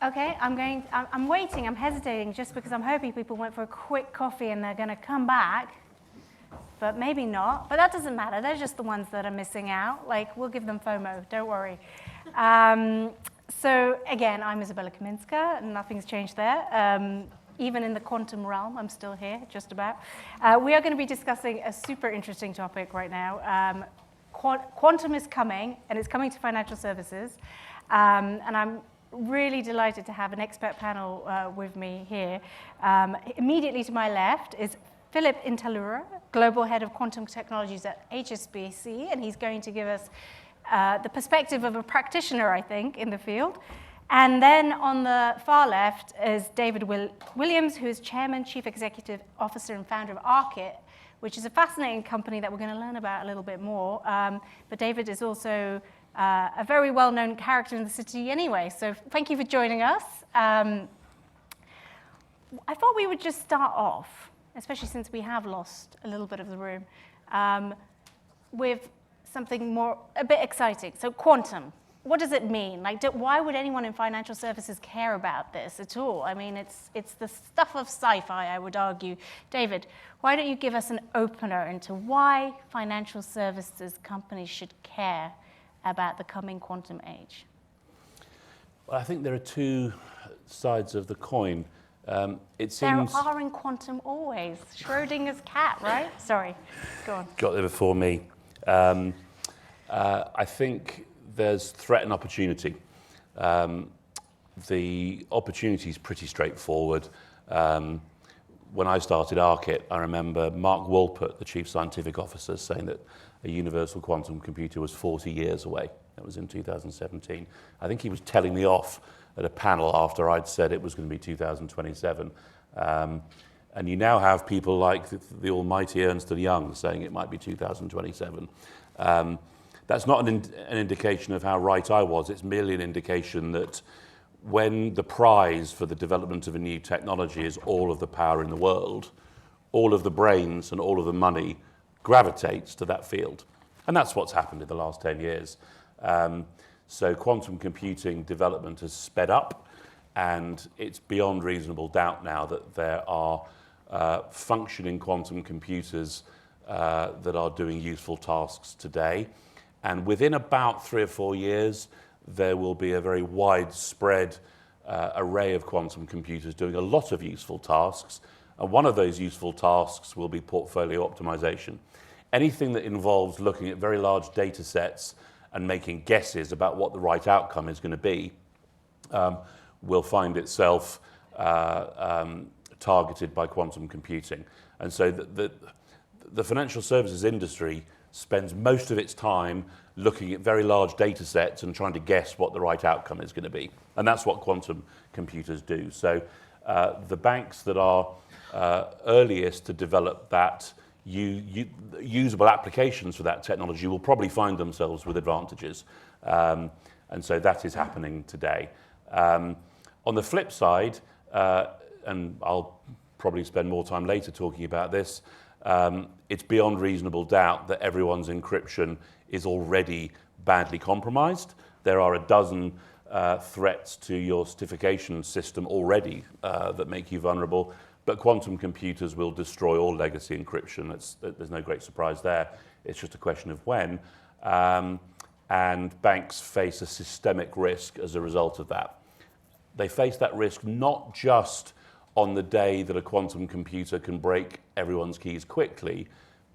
Okay, I'm waiting, I'm hesitating just because I'm hoping people went for a quick coffee and they're going to come back, but maybe not. But that doesn't matter. They're just the ones that are missing out. Like, we'll give them FOMO, don't worry. So again, I'm Isabella Kaminska, and nothing's changed there. Even in the quantum realm, I'm still here, just about. We are going to be discussing a super interesting topic right now. Quantum is coming, and it's coming to financial services. And I'm really delighted to have an expert panel with me here. Immediately to my left is Philip Intalura, Global Head of Quantum Technologies at HSBC, and he's going to give us the perspective of a practitioner, I think, in the field. And then on the far left is David Williams, who is Chairman, Chief Executive Officer, and founder of Archit, which is a fascinating company that we're going to learn about a little bit more. But David is also a very well-known character in the city anyway, so thank you for joining us. I thought we would just start off, especially since we have lost a little bit of the room, with something a bit exciting. So quantum, what does it mean? Like, why would anyone in financial services care about this at all? I mean, it's the stuff of sci-fi, I would argue. David, why don't you give us an opener into why financial services companies should care about the coming quantum age? Well, I think there are two sides of the coin. It seems there are in quantum always. Schrodinger's cat, right? Sorry, go on. Got there before me. I think there's threat and opportunity. The opportunity is pretty straightforward. When I started Archit, I remember Mark Wolpert, the Chief Scientific Officer, saying that a universal quantum computer was 40 years away. That was in 2017. I think he was telling me off at a panel after I'd said it was going to be 2027. And you now have people like the almighty Ernst & Young saying it might be 2027. That's not an indication of how right I was. It's merely an indication that when the prize for the development of a new technology is all of the power in the world, all of the brains and all of the money gravitates to that field. And that's what's happened in the last 10 years. So quantum computing development has sped up, and it's beyond reasonable doubt now that there are functioning quantum computers that are doing useful tasks today. And within about 3 or 4 years, there will be a very widespread array of quantum computers doing a lot of useful tasks. And one of those useful tasks will be portfolio optimization. Anything that involves looking at very large data sets and making guesses about what the right outcome is going to be will find itself targeted by quantum computing. And so the financial services industry spends most of its time looking at very large data sets and trying to guess what the right outcome is going to be. And that's what quantum computers do. So the banks that are earliest to develop that usable applications for that technology will probably find themselves with advantages. And so that is happening today. On the flip side, and I'll probably spend more time later talking about this, it's beyond reasonable doubt that everyone's encryption is already badly compromised. There are a dozen threats to your certification system already that make you vulnerable, but quantum computers will destroy all legacy encryption. There's no great surprise there. It's just a question of when. And banks face a systemic risk as a result of that. They face that risk not just on the day that a quantum computer can break everyone's keys quickly,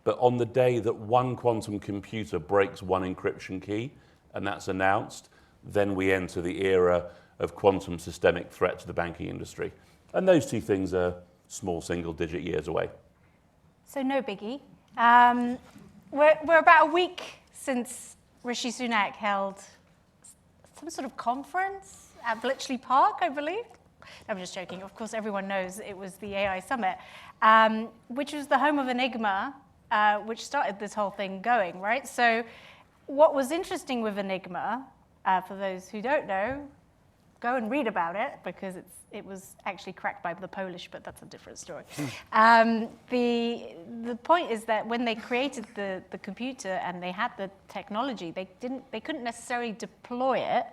but on the day that one quantum computer breaks one encryption key, and that's announced, then we enter the era of quantum systemic threat to the banking industry. And those two things are small single-digit years away. So no biggie. We're about a week since Rishi Sunak held some sort of conference at Bletchley Park, I believe. I'm just joking. Of course, everyone knows it was the AI Summit, which was the home of Enigma, which started this whole thing going, right? So what was interesting with Enigma, for those who don't know, go and read about it, because it was actually cracked by the Polish, but that's a different story. The point is that when they created the computer and they had the technology, they couldn't necessarily deploy it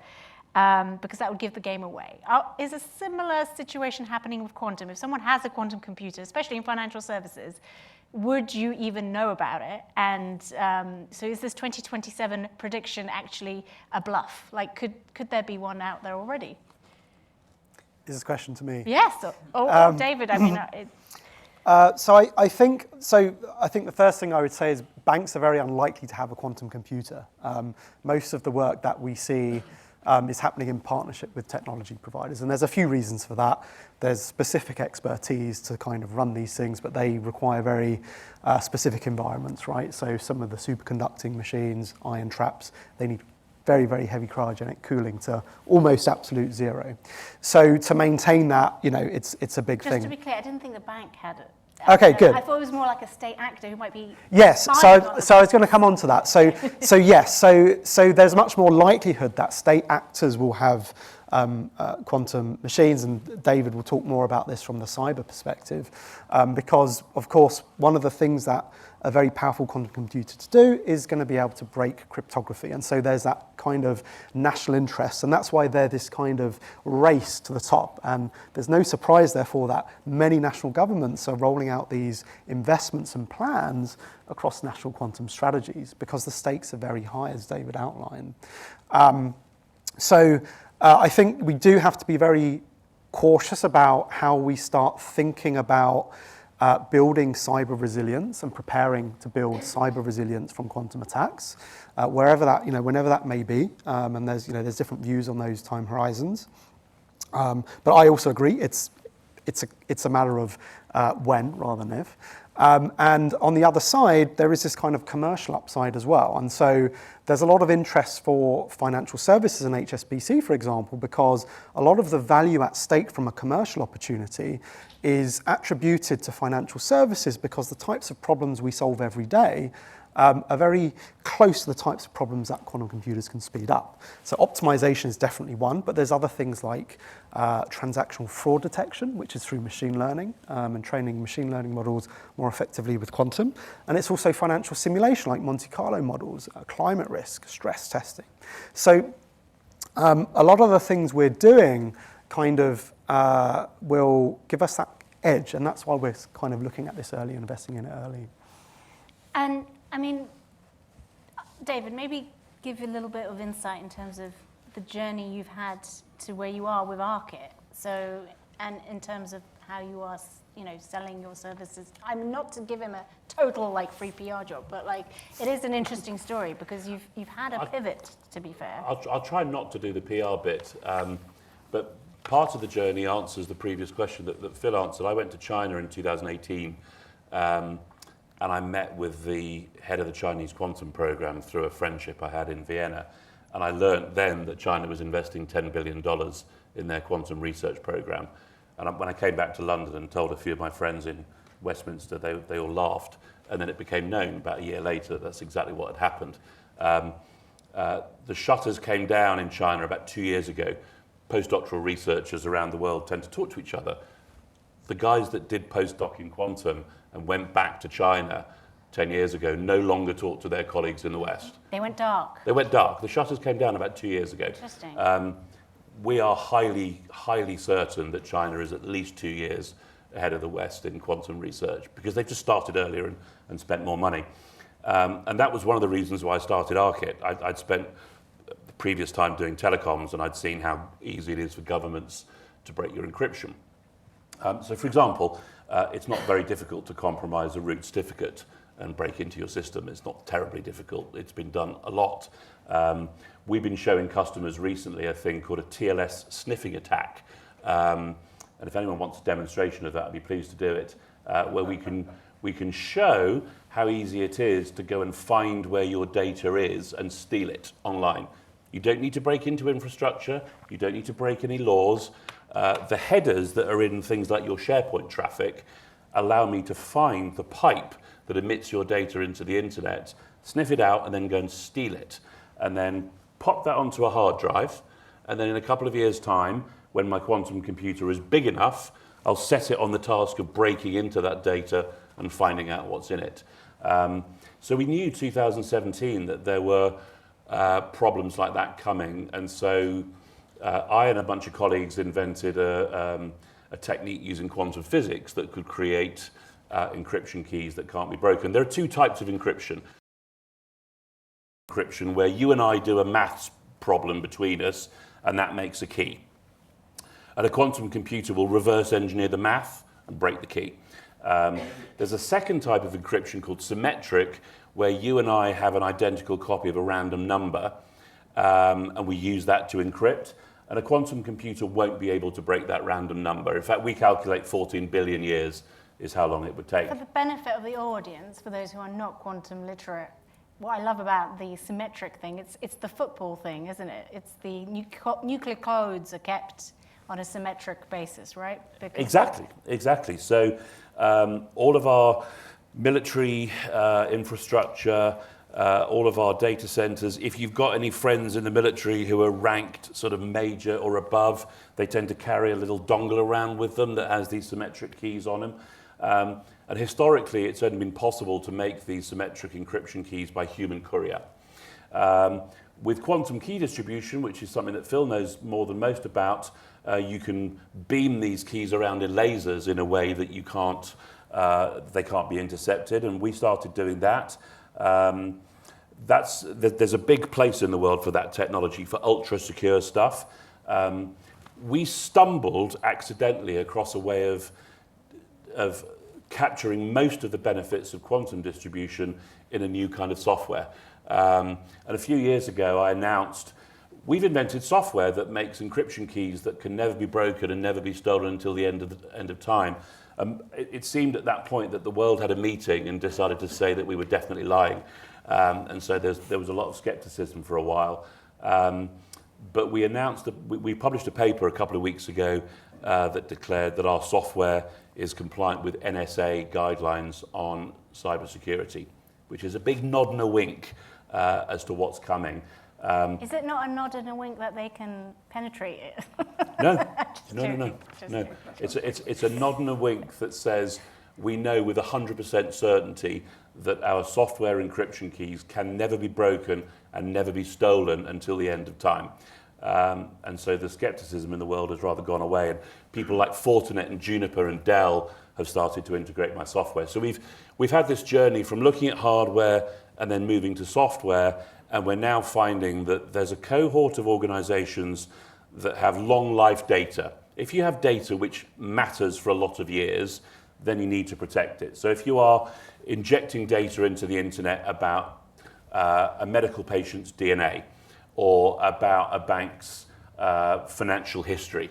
because that would give the game away. Is a similar situation happening with quantum? If someone has a quantum computer, especially in financial services, would you even know about it? And so is this 2027 prediction actually a bluff? Like, could there be one out there already? Is this a question to me? Yes. Or David, I mean... So I think the first thing I would say is banks are very unlikely to have a quantum computer. Most of the work that we see is happening in partnership with technology providers, and there's a few reasons for that. There's specific expertise to kind of run these things, but they require very specific environments, right? So some of the superconducting machines, ion traps, they need very, very heavy cryogenic cooling to almost absolute zero. So to maintain that, it's a big thing. Just to be clear, I didn't think the bank had it. Okay, good. I thought it was more like a state actor who might be... Yes, so I was going to come on to that. So yes, so there's much more likelihood that state actors will have quantum machines, and David will talk more about this from the cyber perspective, because, of course, one of the things that a very powerful quantum computer to do is going to be able to break cryptography. And so there's that kind of national interest, and that's why they're this kind of race to the top. And there's no surprise, therefore, that many national governments are rolling out these investments and plans across national quantum strategies because the stakes are very high, as David outlined. I think we do have to be very cautious about how we start thinking about building cyber resilience and preparing to build cyber resilience from quantum attacks, wherever that, whenever that may be. And there's different views on those time horizons. But I also agree it's a matter of when rather than if. And on the other side, there is this kind of commercial upside as well. And so there's a lot of interest for financial services and HSBC, for example, because a lot of the value at stake from a commercial opportunity is attributed to financial services because the types of problems we solve every day are very close to the types of problems that quantum computers can speed up. So optimization is definitely one, but there's other things like transactional fraud detection, which is through machine learning and training machine learning models more effectively with quantum. And it's also financial simulation like Monte Carlo models, climate risk, stress testing. So a lot of the things we're doing kind of will give us that edge, and that's why we're kind of looking at this early, investing in it early. And I mean, David, maybe give you a little bit of insight in terms of the journey you've had to where you are with Arcit. So, and in terms of how you are, selling your services. I'm not to give him a total free PR job, but it is an interesting story because you've had a pivot. To be fair, I'll try not to do the PR bit, but part of the journey answers the previous question that Phil answered. I went to China in 2018. And I met with the head of the Chinese quantum program through a friendship I had in Vienna. And I learned then that China was investing $10 billion in their quantum research program. And when I came back to London and told a few of my friends in Westminster, they all laughed. And then it became known about a year later that that's exactly what had happened. The shutters came down in China about 2 years ago. Postdoctoral researchers around the world tend to talk to each other. The guys that did postdoc in quantum and went back to China 10 years ago no longer talk to their colleagues in the West. They went dark. They went dark. The shutters came down about 2 years ago. Interesting. We are highly, highly certain that China is at least 2 years ahead of the West in quantum research because they've just started earlier and spent more money. And that was one of the reasons why I started Arcit. I'd spent the previous time doing telecoms and I'd seen how easy it is for governments to break your encryption. So, for example, it's not very difficult to compromise a root certificate and break into your system. It's not terribly difficult. It's been done a lot. We've been showing customers recently a thing called a TLS sniffing attack. And if anyone wants a demonstration of that, I'd be pleased to do it, where we can show how easy it is to go and find where your data is and steal it online. You don't need to break into infrastructure. You don't need to break any laws. The headers that are in things like your SharePoint traffic allow me to find the pipe that emits your data into the internet, sniff it out, and then go and steal it. And then pop that onto a hard drive. And then in a couple of years' time, when my quantum computer is big enough, I'll set it on the task of breaking into that data and finding out what's in it. So we knew 2017 that there were problems like that coming. And so I and a bunch of colleagues invented a technique using quantum physics that could create encryption keys that can't be broken. There are two types of encryption. Encryption where you and I do a maths problem between us, and that makes a key. And a quantum computer will reverse engineer the math and break the key. There's a second type of encryption called symmetric, where you and I have an identical copy of a random number, and we use that to encrypt. And a quantum computer won't be able to break that random number. In fact, we calculate 14 billion years is how long it would take. For the benefit of the audience, for those who are not quantum literate, what I love about the symmetric thing, it's the football thing, isn't it? It's the nuclear codes are kept on a symmetric basis, right? Exactly. So all of our military infrastructure, all of our data centers, if you've got any friends in the military who are ranked sort of major or above, they tend to carry a little dongle around with them that has these symmetric keys on them. And historically, it's only been possible to make these symmetric encryption keys by human courier. With quantum key distribution, which is something that Phil knows more than most about, you can beam these keys around in lasers in a way that they can't be intercepted, and we started doing that. There's a big place in the world for that technology, for ultra secure stuff. We stumbled accidentally across a way of capturing most of the benefits of quantum distribution in a new kind of software. And a few years ago, I announced we've invented software that makes encryption keys that can never be broken and never be stolen until the end of time. It seemed at that point that the world had a meeting and decided to say that we were definitely lying. And so there was a lot of skepticism for a while. But we announced that we published a paper a couple of weeks ago that declared that our software is compliant with NSA guidelines on cybersecurity, which is a big nod and a wink as to what's coming. Is it not a nod and a wink that they can penetrate it? No. It's a nod and a wink that says we know with 100% certainty that our software encryption keys can never be broken and never be stolen until the end of time. And so the skepticism in the world has rather gone away, and people like Fortinet and Juniper and Dell have started to integrate my software. So we've had this journey from looking at hardware and then moving to software, and we're now finding that there's a cohort of organizations that have long life data. If you have data which matters for a lot of years, then you need to protect it. So if you are injecting data into the internet about a medical patient's DNA or about a bank's financial history,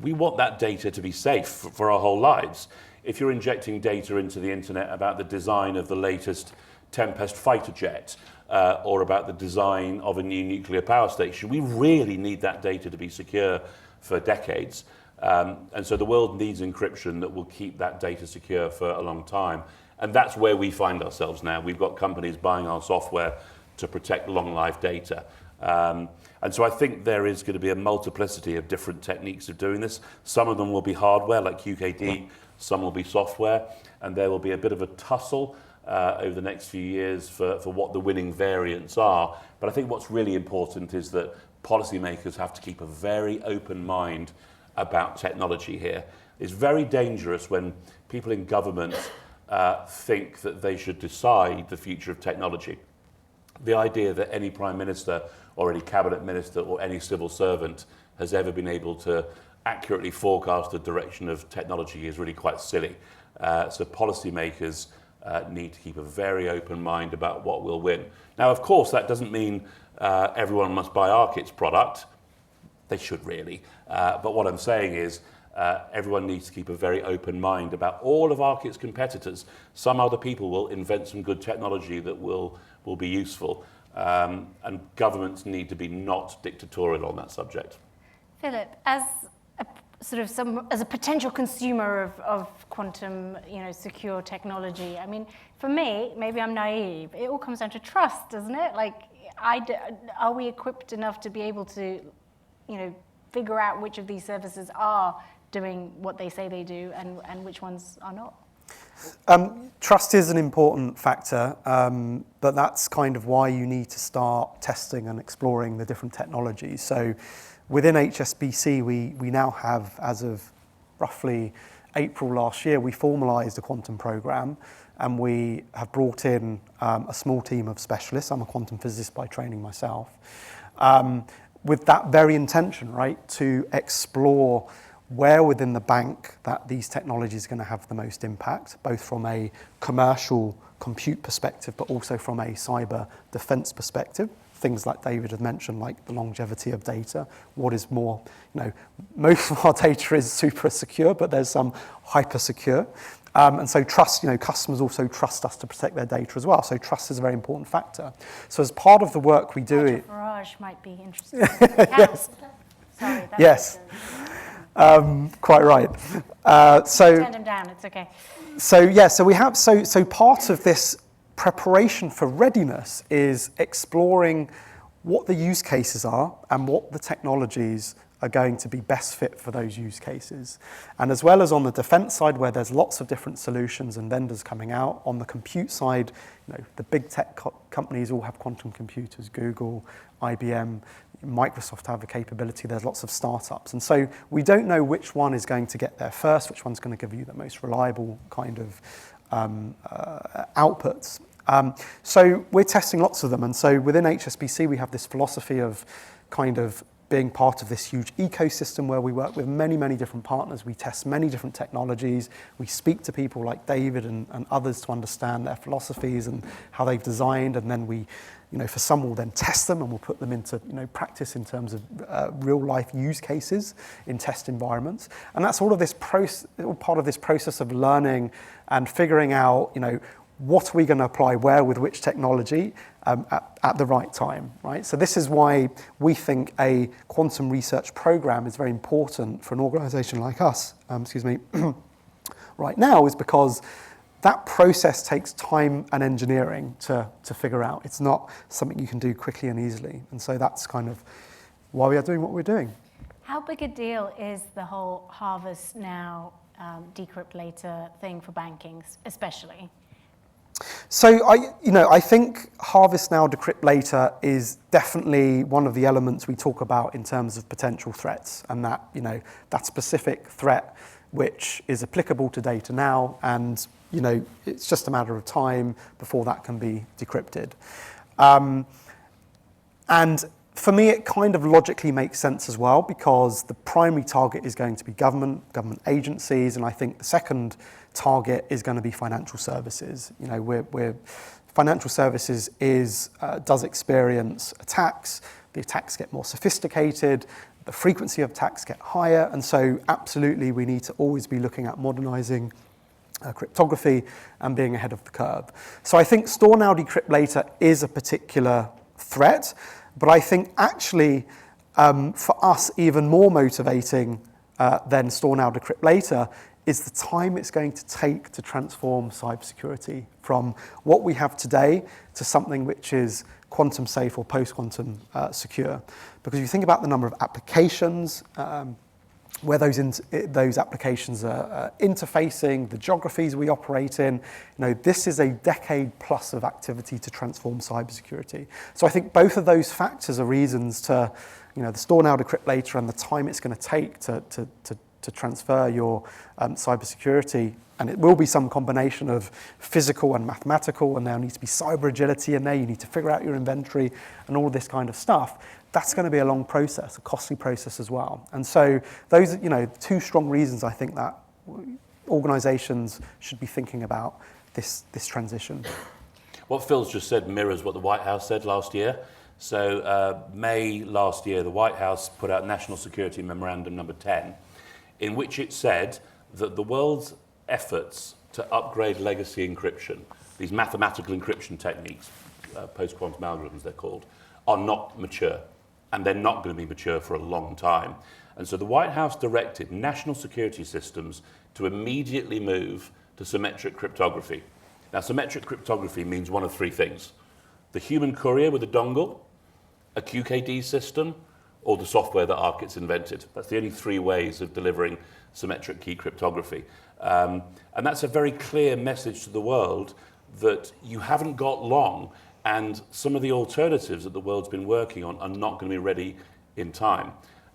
we want that data to be safe for our whole lives. If you're injecting data into the internet about the design of the latest Tempest fighter jet or about the design of a new nuclear power station, we really need that data to be secure for decades. And so the world needs encryption that will keep that data secure for a long time. And that's where we find ourselves now. We've got companies buying our software to protect long life data. And so I think there is going to be a multiplicity of different techniques of doing this. Some of them will be hardware, like QKD. Some will be software. And there will be a bit of a tussle over the next few years for what the winning variants are. But I think what's really important is that policymakers have to keep a very open mind about technology here. It's very dangerous when people in government think that they should decide the future of technology. The idea that any Prime Minister or any Cabinet Minister or any civil servant has ever been able to accurately forecast the direction of technology is really quite silly. So policymakers need to keep a very open mind about what will win. Now, of course, that doesn't mean everyone must buy ARKit's product. They should really. But what I'm saying is everyone needs to keep a very open mind about all of ARKit's competitors. Some other people will invent some good technology that will be useful. And governments need to be not dictatorial on that subject. Philip, as a potential consumer of quantum, secure technology, I mean, for me, maybe I'm naive. It all comes down to trust, doesn't it? Like, are we equipped enough to be able to, figure out which of these services are doing what they say they do and which ones are not? Trust is an important factor, but that's kind of why you need to start testing and exploring the different technologies. So within HSBC, we now have, as of roughly April last year, we formalised a quantum programme, and we have brought in a small team of specialists. I'm a quantum physicist by training myself, with that very intention, right, to explore where within the bank that these technologies are going to have the most impact, both from a commercial compute perspective, but also from a cyber defense perspective. Things like David had mentioned, like the longevity of data. What is more, most of our data is super secure, but there's some hyper secure. And so trust, customers also trust us to protect their data as well. So trust is a very important factor. So as part of the work we do... Farage might be interesting. Yes. Sorry. Yes. Quite right. Turn them down, it's okay. So part of this preparation for readiness is exploring what the use cases are and what the technologies are going to be best fit for those use cases. And as well as on the defense side, where there's lots of different solutions and vendors coming out, on the compute side, the big tech companies all have quantum computers, Google, IBM, Microsoft have a capability, there's lots of startups. And so we don't know which one is going to get there first, which one's going to give you the most reliable kind of outputs. So we're testing lots of them. And so within HSBC, we have this philosophy of kind of being part of this huge ecosystem where we work with many, many different partners. We test many different technologies. We speak to people like David and others to understand their philosophies and how they've designed. And then we, for some, we'll then test them and we'll put them into, practice in terms of real life use cases in test environments. And that's all part of this process of learning and figuring out, what are we going to apply where with which technology at the right time, right? So this is why we think a quantum research program is very important for an organization like us, right now, is because that process takes time and engineering to figure out. It's not something you can do quickly and easily. And so that's kind of why we are doing what we're doing. How big a deal is the whole harvest now, decrypt later thing for banking, especially? So I think harvest now, decrypt later is definitely one of the elements we talk about in terms of potential threats, and that that specific threat which is applicable to data now, and it's just a matter of time before that can be decrypted. And for me, it kind of logically makes sense as well, because the primary target is going to be government agencies, and I think the second target is going to be financial services. Financial services does experience attacks. The attacks get more sophisticated. The frequency of attacks get higher, and so absolutely we need to always be looking at modernizing cryptography and being ahead of the curve. So I think store now, decrypt later is a particular threat, but I think actually for us even more motivating than store now, decrypt later is the time it's going to take to transform cybersecurity from what we have today to something which is quantum safe or post-quantum secure. Because you think about the number of applications, where those applications are interfacing, the geographies we operate in, this is a decade plus of activity to transform cybersecurity. So I think both of those factors are reasons to, the store now, decrypt later, and the time it's going to take to transfer your cybersecurity. And it will be some combination of physical and mathematical, and there'll need to be cyber agility in there. You need to figure out your inventory and all this kind of stuff. That's going to be a long process, a costly process as well. And so those are, two strong reasons I think that organizations should be thinking about this transition. What Phil's just said mirrors what the White House said last year. So May last year, the White House put out National Security Memorandum number 10, in which it said that the world's efforts to upgrade legacy encryption, these mathematical encryption techniques, post-quantum algorithms they're called, are not mature. And they're not going to be mature for a long time. And so the White House directed national security systems to immediately move to symmetric cryptography. Now, symmetric cryptography means one of three things: the human courier with a dongle, a QKD system, or the software that ARKit's invented. That's the only three ways of delivering symmetric key cryptography. And that's a very clear message to the world that you haven't got long, and some of the alternatives that the world's been working on are not going to be ready in time.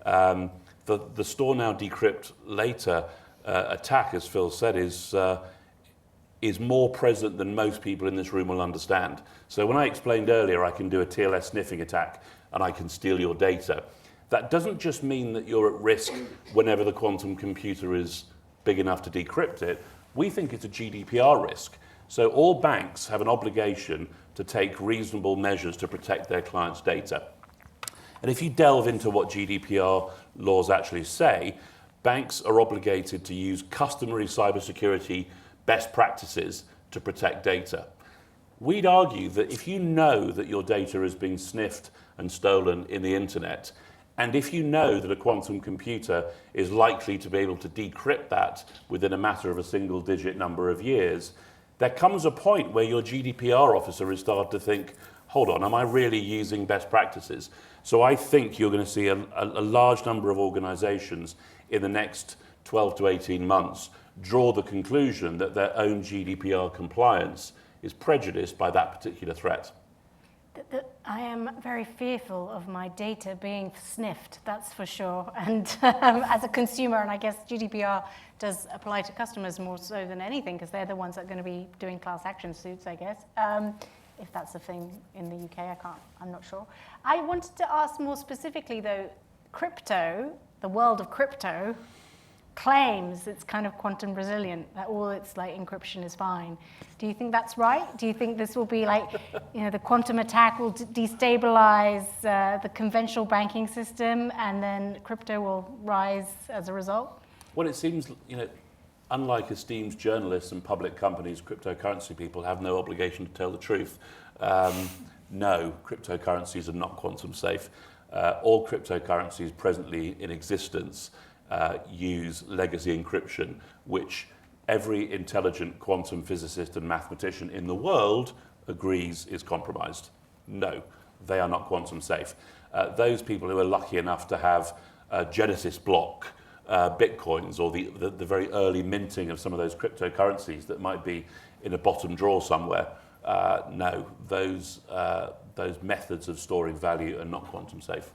The store now, decrypt later attack, as Phil said, is more present than most people in this room will understand. So when I explained earlier, I can do a TLS sniffing attack and I can steal your data. That doesn't just mean that you're at risk whenever the quantum computer is big enough to decrypt it. We think it's a GDPR risk. So all banks have an obligation to take reasonable measures to protect their clients' data. And if you delve into what GDPR laws actually say, banks are obligated to use customary cybersecurity best practices to protect data. We'd argue that if you know that your data is being sniffed and stolen in the internet, and if you know that a quantum computer is likely to be able to decrypt that within a matter of a single-digit number of years, there comes a point where your GDPR officer is starting to think, hold on, am I really using best practices? So I think you're going to see a large number of organizations in the next 12 to 18 months draw the conclusion that their own GDPR compliance is prejudiced by that particular threat. I am very fearful of my data being sniffed, that's for sure. And as a consumer, and I guess GDPR does apply to customers more so than anything, because they're the ones that are going to be doing class action suits, I guess. If that's a thing in the UK, I'm not sure. I wanted to ask more specifically though, crypto, the world of crypto, claims it's kind of quantum resilient, that all its like encryption is fine. Do you think that's right? Do you think this will be like, the quantum attack will destabilize the conventional banking system and then crypto will rise as a result? Well, it seems, unlike esteemed journalists and public companies, cryptocurrency people have no obligation to tell the truth. No, cryptocurrencies are not quantum safe. All cryptocurrencies presently in existence use legacy encryption, which every intelligent quantum physicist and mathematician in the world agrees is compromised. No, they are not quantum safe. Those people who are lucky enough to have Genesis block bitcoins or the very early minting of some of those cryptocurrencies that might be in a bottom drawer somewhere, no, those methods of storing value are not quantum safe.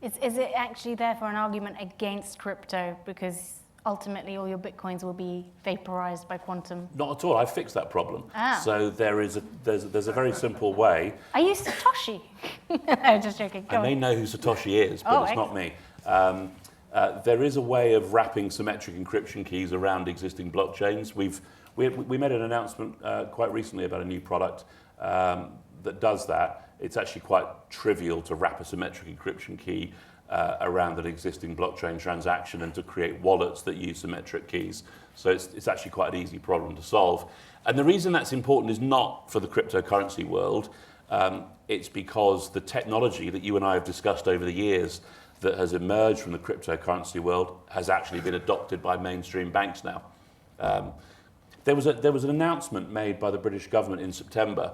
Is it actually therefore an argument against crypto because ultimately all your bitcoins will be vaporized by quantum? Not at all. I fixed that problem. So there's a very simple way. Are you Satoshi? No, just joking. I may know who Satoshi is, but it's not me. There is a way of wrapping symmetric encryption keys around existing blockchains. We made an announcement quite recently about a new product that does that. It's actually quite trivial to wrap a symmetric encryption key around an existing blockchain transaction and to create wallets that use symmetric keys. So it's actually quite an easy problem to solve. And the reason that's important is not for the cryptocurrency world. It's because the technology that you and I have discussed over the years that has emerged from the cryptocurrency world has actually been adopted by mainstream banks now. There was an announcement made by the British government in September.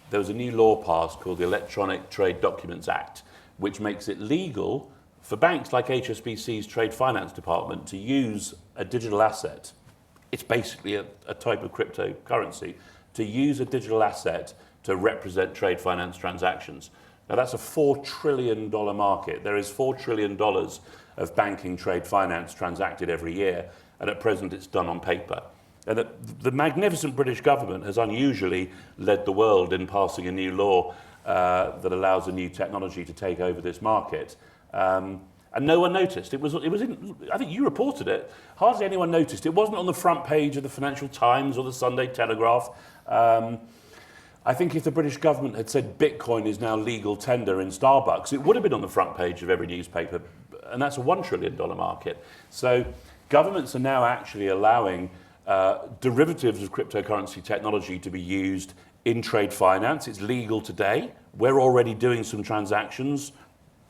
There was a new law passed called the Electronic Trade Documents Act, which makes it legal for banks like HSBC's Trade Finance Department to use a digital asset. It's basically a type of cryptocurrency, to use a digital asset to represent trade finance transactions. Now that's a $4 trillion market. There is $4 trillion of banking trade finance transacted every year, and at present it's done on paper. And the magnificent British government has unusually led the world in passing a new law that allows a new technology to take over this market. And no one noticed. It was I think you reported it. Hardly anyone noticed. It wasn't on the front page of the Financial Times or the Sunday Telegraph. I think if the British government had said Bitcoin is now legal tender in Starbucks, it would have been on the front page of every newspaper. And that's a $1 trillion market. So governments are now actually allowing derivatives of cryptocurrency technology to be used in trade finance. It's legal today. We're already doing some transactions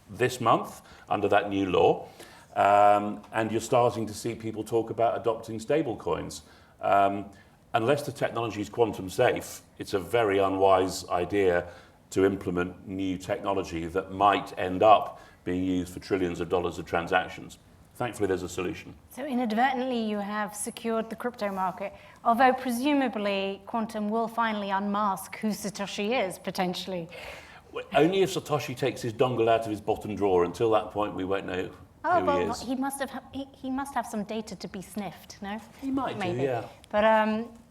this month under that new law. And you're starting to see people talk about adopting stable coins. Unless the technology is quantum safe, it's a very unwise idea to implement new technology that might end up being used for trillions of dollars of transactions. Thankfully, there's a solution. So inadvertently, you have secured the crypto market, although presumably quantum will finally unmask who Satoshi is, potentially. Only if Satoshi takes his dongle out of his bottom drawer. Until that point, we won't know Oh, who well, he is. he must have some data to be sniffed, no? He might Maybe. do, yeah.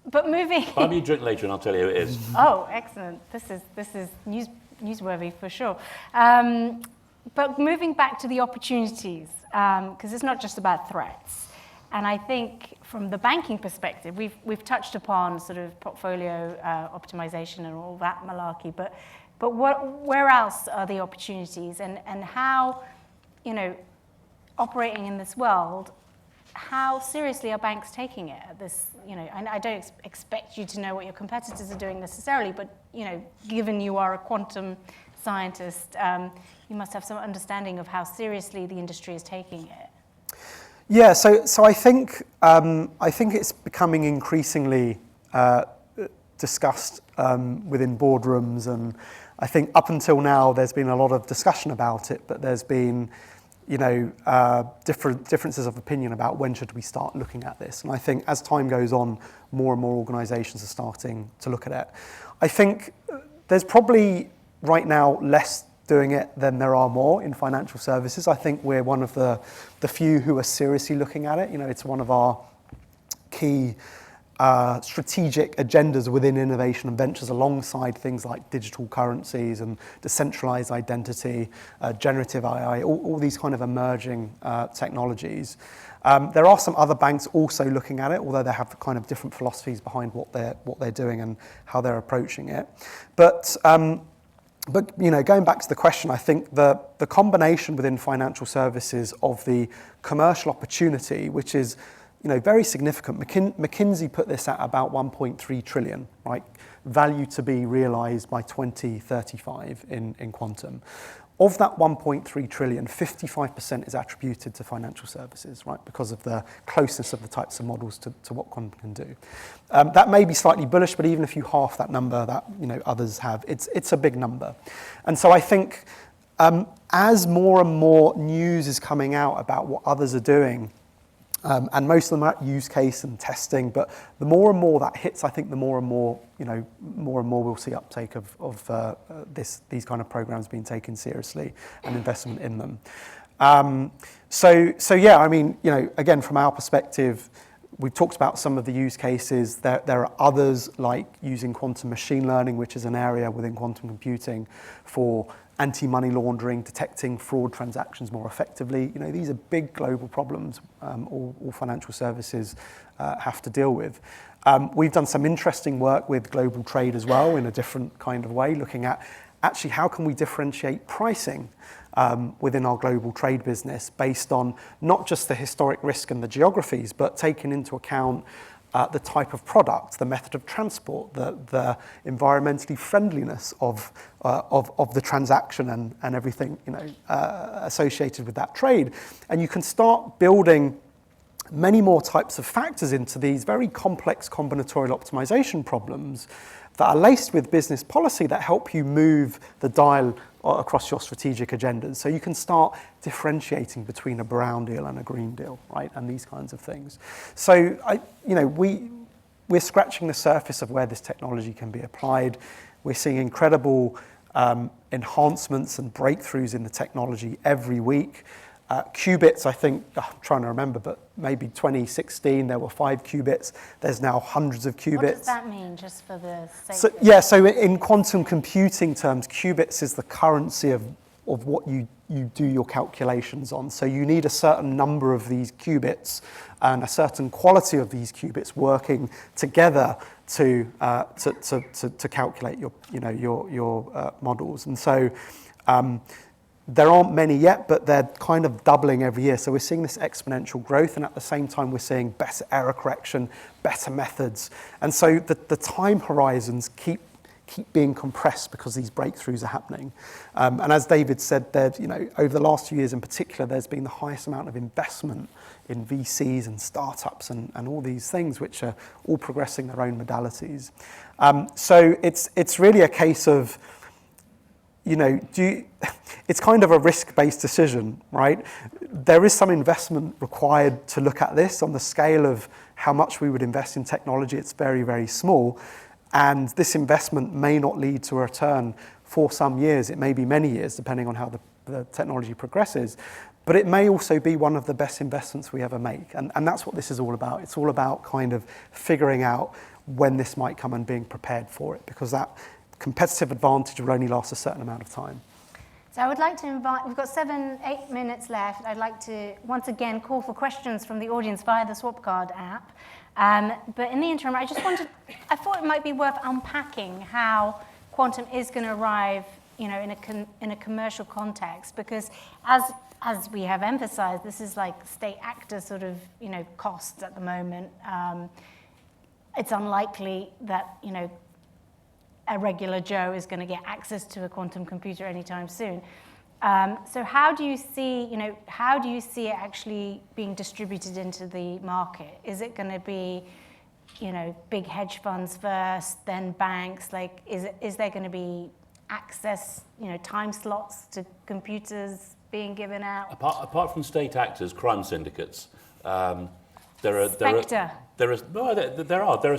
But moving. Buy me a drink later and I'll tell you who it is. Oh, excellent. This is newsworthy for sure. But moving back to the opportunities, because it's not just about threats. And I think from the banking perspective, we've touched upon sort of portfolio optimization and all that malarkey. But where else are the opportunities, and how, operating in this world, how seriously are banks taking it at this, and I don't expect you to know what your competitors are doing necessarily, but, given you are a quantum scientist, you must have some understanding of how seriously the industry is taking it. Yeah, so I think it's becoming increasingly discussed within boardrooms, and I think up until now there's been a lot of discussion about it, but there's been differences of opinion about when should we start looking at this. And I think as time goes on, more and more organisations are starting to look at it. I think there's probably right now less doing it than there are more in financial services. I think we're one of the few who are seriously looking at it. It's one of our key strategic agendas within innovation and ventures, alongside things like digital currencies and decentralized identity, generative AI, all these kind of emerging technologies. There are some other banks also looking at it, although they have kind of different philosophies behind what they're doing and how they're approaching it. But going back to the question, I think the combination within financial services of the commercial opportunity, which is very significant. McKinsey put this at about 1.3 trillion, right? Value to be realized by 2035 in quantum. Of that 1.3 trillion, 55% is attributed to financial services, right? Because of the closeness of the types of models to what quantum can do. That may be slightly bullish, but even if you half that number that others have, it's a big number. And so I think as more and more news is coming out about what others are doing, and most of them are at use case and testing, but the more and more that hits, I think the more and more we'll see uptake of these kind of programs being taken seriously and investment in them. So yeah, again, from our perspective, we've talked about some of the use cases. There are others, like using quantum machine learning, which is an area within quantum computing for anti-money laundering, detecting fraud transactions more effectively. These are big global problems all financial services have to deal with. We've done some interesting work with global trade as well in a different kind of way, looking at actually how can we differentiate pricing within our global trade business based on not just the historic risk and the geographies, but taking into account the type of product, the method of transport, the environmentally friendliness of the transaction and everything associated with that trade. And you can start building many more types of factors into these very complex combinatorial optimization problems that are laced with business policy that help you move the dial across your strategic agendas. So you can start differentiating between a brown deal and a green deal, right? And these kinds of things. So we're scratching the surface of where this technology can be applied. We're seeing incredible enhancements and breakthroughs in the technology every week. Qubits, I think, I'm trying to remember, but maybe 2016 there were 5 qubits. There's now hundreds of qubits. What does that mean, just for the sake of... So in quantum computing terms, qubits is the currency of what you do your calculations on. So you need a certain number of these qubits and a certain quality of these qubits working together to calculate your models. And so there aren't many yet, but they're kind of doubling every year. So we're seeing this exponential growth, and at the same time, we're seeing better error correction, better methods. And so the time horizons keep being compressed because these breakthroughs are happening. And as David said, over the last few years in particular, there's been the highest amount of investment in VCs and startups and all these things, which are all progressing their own modalities. So it's really a case of, it's kind of a risk-based decision, right? There is some investment required to look at this. On the scale of how much we would invest in technology, it's very, very small. And this investment may not lead to a return for some years, it may be many years, depending on how the technology progresses, but it may also be one of the best investments we ever make. And that's what this is all about. It's all about kind of figuring out when this might come and being prepared for it, because that competitive advantage will only last a certain amount of time. So I would like to invite, we've got 7-8 minutes left. I'd like to once again call for questions from the audience via the Swapcard app. But in the interim, I thought it might be worth unpacking how quantum is going to arrive, in a commercial context, because as we have emphasized, this is like state actor sort of, costs at the moment. It's unlikely that, a regular Joe is going to get access to a quantum computer anytime soon. So how do you see it actually being distributed into the market? Is it going to be, big hedge funds first, then banks? Like, is there going to be access, time slots to computers being given out? Apart from state actors, crime syndicates, there are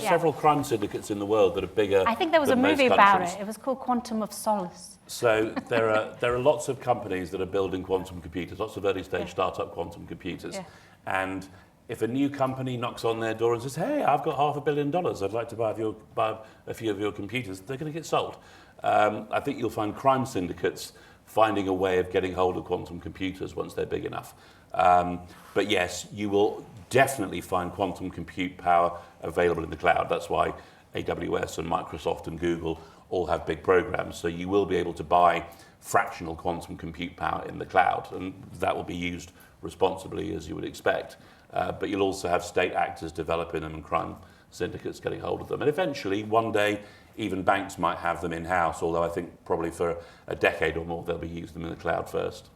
several crime syndicates in the world that are bigger. I think there was a movie about it. It was called Quantum of Solace. So there are lots of companies that are building quantum computers, lots of early stage startup quantum computers. Yeah. And if a new company knocks on their door and says, "Hey, I've got $500 million, I'd like to buy a few of your computers," they're going to get sold. I think you'll find crime syndicates finding a way of getting hold of quantum computers once they're big enough. But yes, you will definitely find quantum compute power available in the cloud. That's why AWS and Microsoft and Google all have big programs. So you will be able to buy fractional quantum compute power in the cloud, and that will be used responsibly, as you would expect. But you'll also have state actors developing them and crime syndicates getting hold of them. And eventually, one day, even banks might have them in-house, although I think probably for a decade or more, they'll be using them in the cloud first.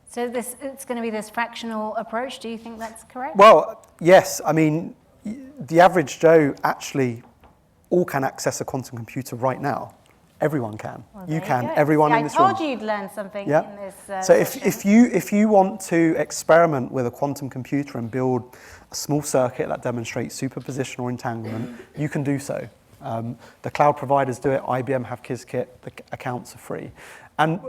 So it's going to be this fractional approach. Do you think that's correct? Well, yes. I mean, the average Joe actually all can access a quantum computer right now. Everyone can. Well, you can. Everyone in this room. I told you you'd learn something in this So if you want to experiment with a quantum computer and build a small circuit that demonstrates superposition or entanglement, you can do so. The cloud providers do it. IBM have Qiskit. The accounts are free. And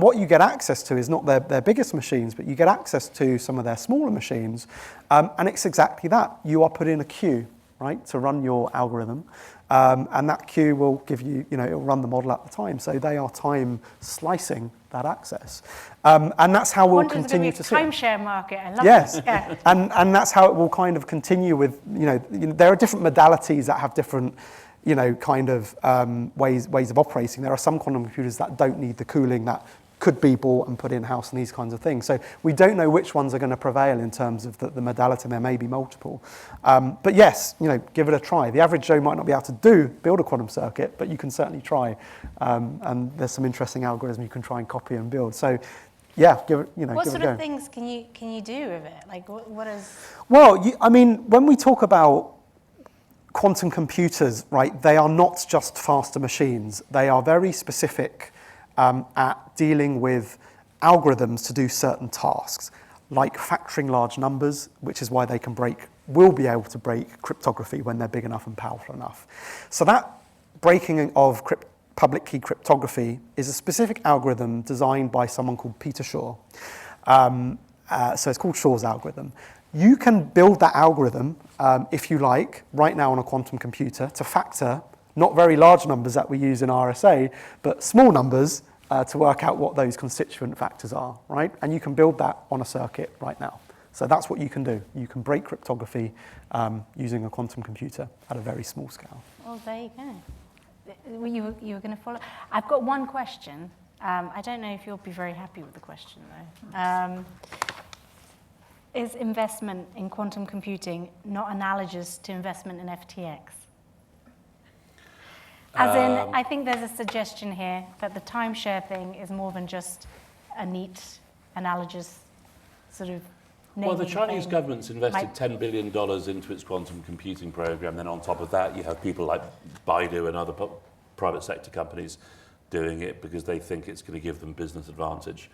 what you get access to is not their biggest machines, but you get access to some of their smaller machines. And it's exactly that. You are put in a queue, right, to run your algorithm. And that queue will give you, it'll run the model at the time. So they are time slicing that access. And that's how we'll continue to see it. Timeshare market. I love yes. Yeah. And that's how it will kind of continue with, there are different modalities that have different ways of operating. There are some quantum computers that don't need the cooling that could be bought and put in-house and these kinds of things. So we don't know which ones are going to prevail in terms of the modality. There may be multiple. But yes, give it a try. The average Joe might not be able to build a quantum circuit, but you can certainly try. And there's some interesting algorithms you can try and copy and build. So yeah, give it a go. What sort of things can you do with it? Like what is... Well, when we talk about quantum computers, right, they are not just faster machines. They are very specific at dealing with algorithms to do certain tasks, like factoring large numbers, which is why they will be able to break cryptography when they're big enough and powerful enough. So that breaking of public key cryptography is a specific algorithm designed by someone called Peter Shor. So it's called Shor's algorithm. You can build that algorithm, if you like, right now on a quantum computer to factor not very large numbers that we use in RSA, but small numbers to work out what those constituent factors are, right? And you can build that on a circuit right now. So that's what you can do. You can break cryptography using a quantum computer at a very small scale. Well, there you go. You were going to follow. I've got one question. I don't know if you'll be very happy with the question, though. Is investment in quantum computing not analogous to investment in FTX? As in, I think there's a suggestion here that the timeshare thing is more than just a neat, analogous sort of naming. Well, the Chinese thing. government's invested $10 billion into its quantum computing program. Then on top of that, you have people like Baidu and other private sector companies doing it because they think it's going to give them business advantage.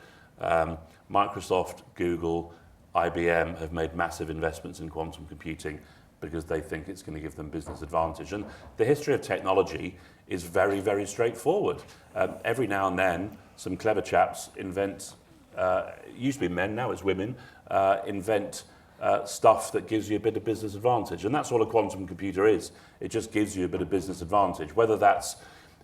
Microsoft, Google, IBM have made massive investments in quantum computing because they think it's going to give them business advantage. And the history of technology is very, very straightforward. Every now and then, some clever chaps invent, used to be men, now it's women, invent stuff that gives you a bit of business advantage. And that's all a quantum computer is. It just gives you a bit of business advantage, whether that's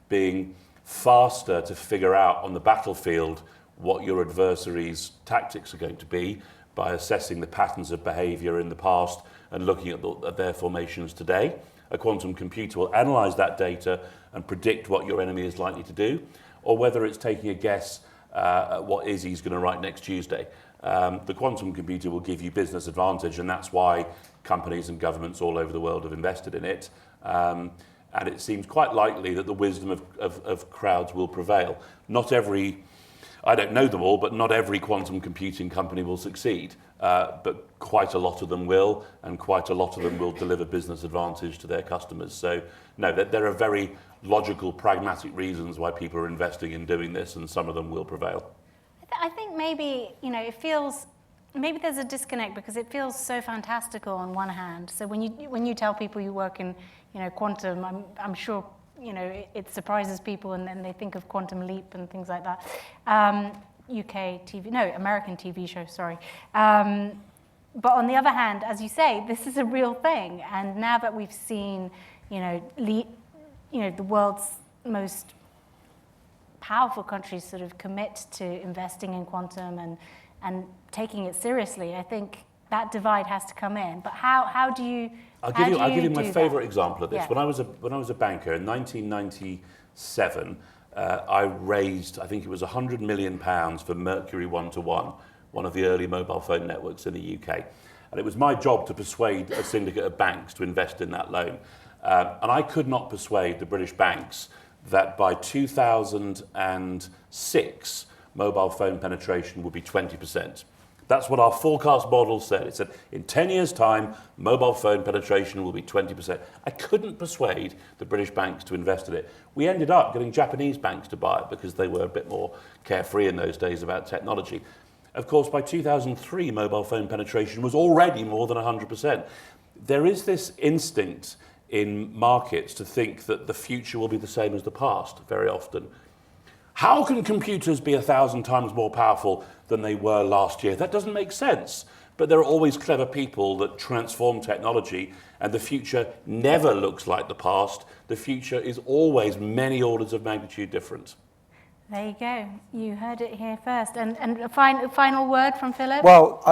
being faster to figure out on the battlefield what your adversary's tactics are going to be by assessing the patterns of behavior in the past and looking at their formations today. A quantum computer will analyze that data and predict what your enemy is likely to do, or whether it's taking a guess at what Izzy's going to write next Tuesday. The quantum computer will give you business advantage, and that's why companies and governments all over the world have invested in it. And it seems quite likely that the wisdom of crowds will prevail. Not every, I don't know them all, but not every quantum computing company will succeed. But quite a lot of them will, and quite a lot of them will deliver business advantage to their customers. So, no, there are very logical, pragmatic reasons why people are investing in doing this, and some of them will prevail. I think maybe, it feels, maybe there's a disconnect because it feels so fantastical on one hand. So when you tell people you work in, quantum, I'm sure, it surprises people, and then they think of Quantum Leap and things like that. American TV show, sorry. But on the other hand, as you say, this is a real thing. And now that we've seen, the world's most powerful countries sort of commit to investing in quantum and taking it seriously, I think that divide has to come in. But how do you? I'll give you my favourite example of this. Yeah. When I was a banker in 1997, I raised, I think it was £100 million for Mercury 1-to-1, one of the early mobile phone networks in the UK. And it was my job to persuade a syndicate of banks to invest in that loan. And I could not persuade the British banks that by 2006, mobile phone penetration would be 20%. That's what our forecast model said. It said, in 10 years' time, mobile phone penetration will be 20%. I couldn't persuade the British banks to invest in it. We ended up getting Japanese banks to buy it because they were a bit more carefree in those days about technology. Of course, by 2003, mobile phone penetration was already more than 100%. There is this instinct in markets to think that the future will be the same as the past very often. How can computers be 1,000 times more powerful than they were last year? That doesn't make sense. But there are always clever people that transform technology, and the future never looks like the past. The future is always many orders of magnitude different. There you go. You heard it here first. And a final word from Philip? Well,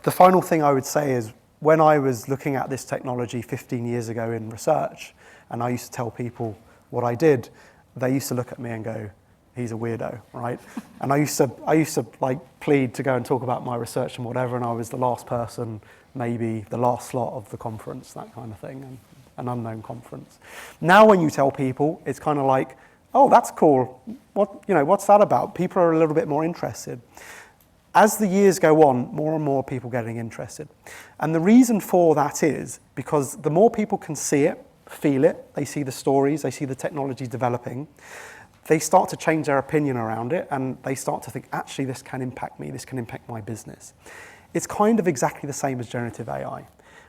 the final thing I would say is when I was looking at this technology 15 years ago in research, and I used to tell people what I did, they used to look at me and go, he's a weirdo, right? And I used to like plead to go and talk about my research and whatever, and I was the last person, maybe the last slot of the conference, that kind of thing, and an unknown conference. Now when you tell people, it's kind of like, oh, that's cool. What's that about? People are a little bit more interested. As the years go on, more and more people getting interested. And the reason for that is because the more people can see it, feel it, they see the stories, they see the technology developing, they start to change their opinion around it, and they start to think, actually, this can impact me, this can impact my business. It's kind of exactly the same as generative AI,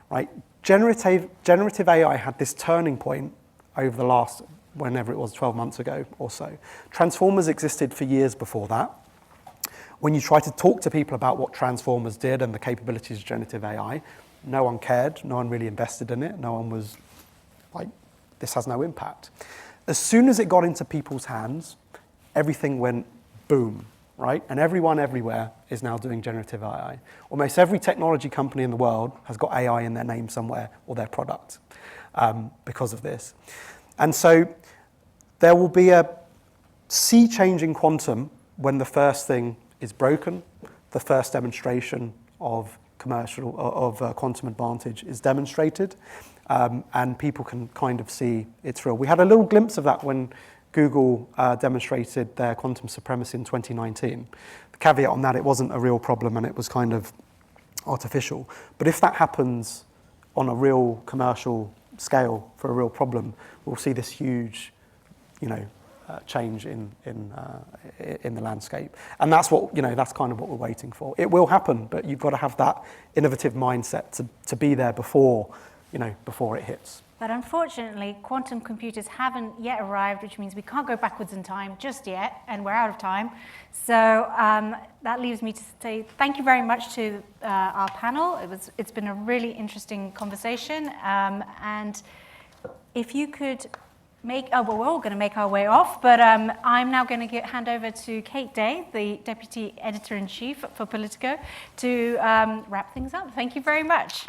right? Generative AI had this turning point over the last, whenever it was, 12 months ago or so. Transformers existed for years before that. When you try to talk to people about what Transformers did and the capabilities of generative AI, no one cared, no one really invested in it, no one was like, this has no impact. As soon as it got into people's hands, everything went boom, right? And everyone everywhere is now doing generative AI. Almost every technology company in the world has got AI in their name somewhere or their product because of this. And so there will be a sea change in quantum when the first thing is broken, the first demonstration of quantum advantage is demonstrated, and people can kind of see it's real. We had a little glimpse of that when Google demonstrated their quantum supremacy in 2019. The caveat on that, it wasn't a real problem and it was kind of artificial. But if that happens on a real commercial scale for a real problem, we'll see this huge, change in the landscape. And that's that's kind of what we're waiting for. It will happen, but you've got to have that innovative mindset to be there before before it hits. But unfortunately, quantum computers haven't yet arrived, which means we can't go backwards in time just yet, and we're out of time. So that leaves me to say thank you very much to our panel. It's been a really interesting conversation. And if you could we're all going to make our way off, but I'm now going to hand over to Kate Day, the Deputy Editor-in-Chief for Politico, to wrap things up. Thank you very much.